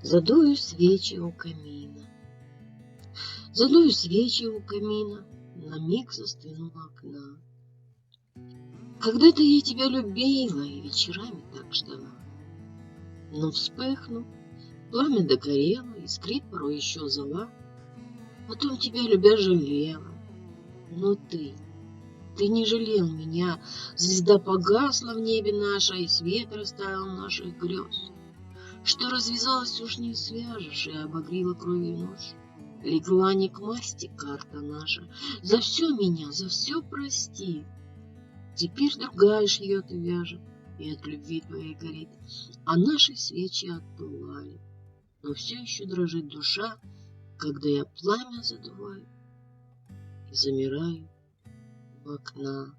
Задую свечи у камина. Задую свечи у камина, на миг застыну у окна. Когда-то я тебя любила и вечерами так ждала. Но вспыхнув, пламя догорело, искрит порой еще зола. Потом тебя любя жалела. Но ты не жалел меня. Звезда погасла в небе наша, и свет растаял наших грез. Что развязалось, уж не свяжешь, и обогрела кровью ночь. Легла не к масти карта наша. За все меня, за все прости. Теперь другая шьет и вяжет, и от любви твоей горит. А наши свечи отпылали. Но все еще дрожит душа, когда я пламя задуваю и замираю у окна.